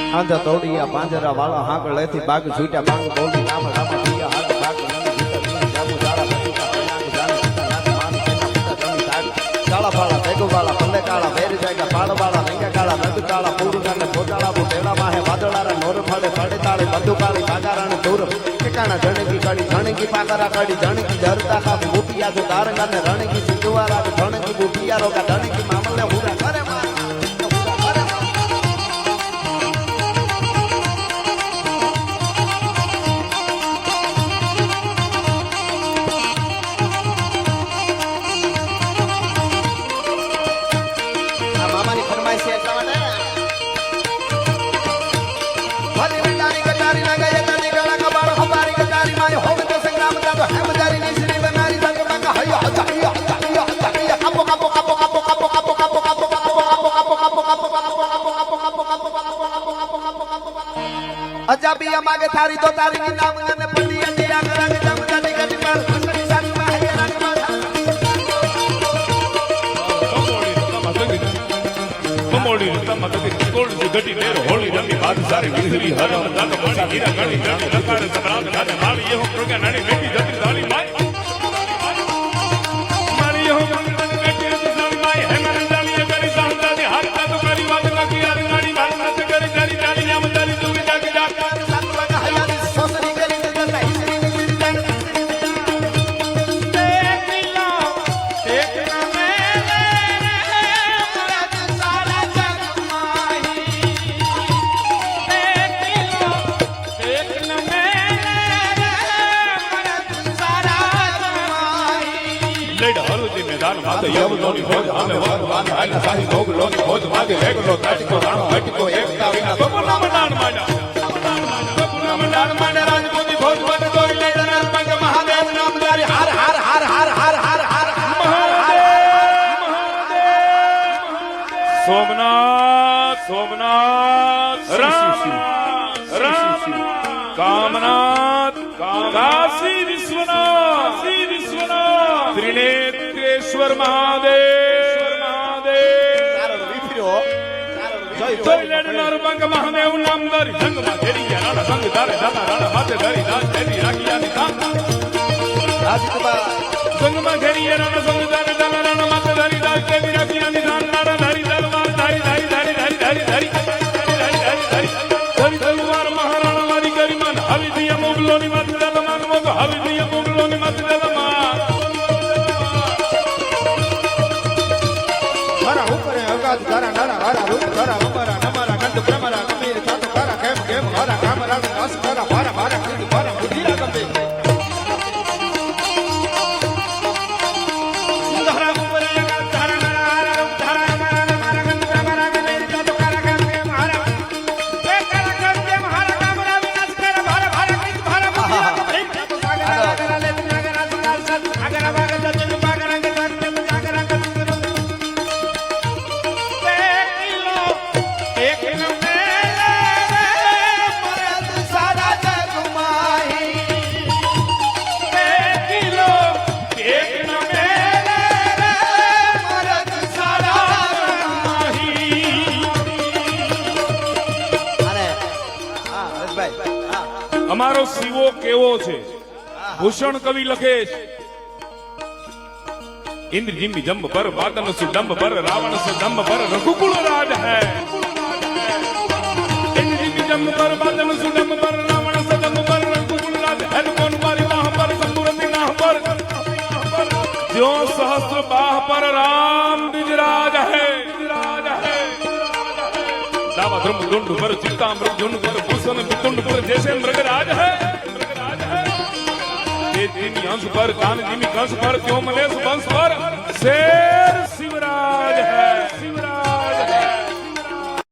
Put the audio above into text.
આંધા તોડિયા પાંજરા વાળા હાંકળ લેથી બાગ છૂટ્યા બાગ બોલી નામ રામ પિયા હાથ બાગ જામુ જાડા બટીકા નામ જાન નામ માન પિતા જમી સાગ કાળા પાળા બેગો વાળા પલ્લે કાળા વેર જાયગા પાળ વાળા રંગા કાળા નદ કાળા પૂરગાને પોટાળા બોટેડા માહે વાદળારા નોર ફાડે ફાડે તાળે બંધુ કાળી બાગારાને દૂર ઠેકાણા જણકી કાળી જણકી પાકરા કાળી જણકી જરતા કા બુટિયા જો દારંગાને રણકી સિંધવારા જણકી બુટિયા રોકા જણકી મામલે હુરા કરે અજાબિયા માગે થારી તો તારી ની નામ અને પડી અંડિયા કરાંગ જમ જાની ગડી પર અંગડી સાની માં હે રંગ માં કમોડી તમ તકી કોળ જે ગડી મેર હોળી રમી બાદ સારી વિહરી હરમ દાત પાણી હીરા ગણી ગણી લકાર સબરાત ગાને માળી એહો પ્રોગ્યા નાની બેટી જતી ધાલી માય માળી એહો બેટી જતી ધાલી માય હે મન જાલી કરી સાંતા દે હાથ તો કરી વાત લકી યાર નાની બાત નત કરી કરી જાની નામ જાલી તું જાગ જાગ યવલોની ભોજ અમે વરવાની આના સાહી ભોગલોની ભોજ માગે વેગલો તાટીકો રાણો હટીકો એકતા વિના બપુના મંડાણ માંડ્યા બપુના મંડાણ માંડ્યા રાજપૂતી ભોજ બન દોરી લઈ નરપંગ મહાદેવ નામદારી હાર હાર હાર હાર હાર હાર હાર સોમનાથ સોમનાથ રામ રામ કામનાથ કાશી વિશ્વનાથ ત્રિનેત્રેશ્વર મહાદેવ નરપંગ મહાદેવ નામદારી સંગમાં ઘેરી ગયા રાણા સંગ તારે દાતા રાણા માથે ધરી દાસ ધરી રાખિયાની કામ સંગમાં ઘેરી ગયા રાણા સંગ તારે દાતા રાણા માથે ધરી દાસ ધરી રાખિયાની દાન નારા ધરી દલવાર ધરી ધરી ધરી ધરી ધરી ધરી ધરી તલવાર મહારાણા મારી ગરિમાન આવી દિયા મોગલોની માથે દલમાન મોગ આવી દિયા મોગલોની માથે દલમાન તારા નારા હારા રૂપ તારા અમારા નમારા કંદ પ્રમારા ગમીર ચાટ તારા કેમ કેમ હારા કામરા દાસ તારા ભારા ભારા કીધ ભારા બુદ્ધિરા ગમે તારા ઉપર તારા નારા હારા રૂપ તારા અમારા નમારા કંદ પ્રમારા ગમીર ચાટ તારા કેમ કેમ હારા એ તારા કેમ કેમ હારા કામરા વિનાશ તારા ભારા ભારા કીધ ભારા બુદ્ધિરા ગમે સાગરા સાગરા લે સાગરા સાગરા સાગરા બાગા જતી બાગરા કે સાગરા સાગરા અમારો શિવો કેવો છે ભૂષણ કવિ લખે છે इंद्र जिम्बी जम्ब पर वातन सुडम्ब पर रावण सुडम्ब पर रघुकुल राज है इंद्र जिम्बी जम्ब पर वातन सुडम्ब पर रावण सुडम्ब पर रघुकुल राज है कौन मारी बाह पर संपूर्ण नाह पर जो सहस्त्र बाह पर राम द्विजराज है दावा ध्रुव दुंड पर चित्तामृत झुंड पर भूषण वितुंड पर जैसे मृगराज है अंश पर कान जिमी कंस पर क्यों मलेश वंश पर शेर शिवराज है शिवराज है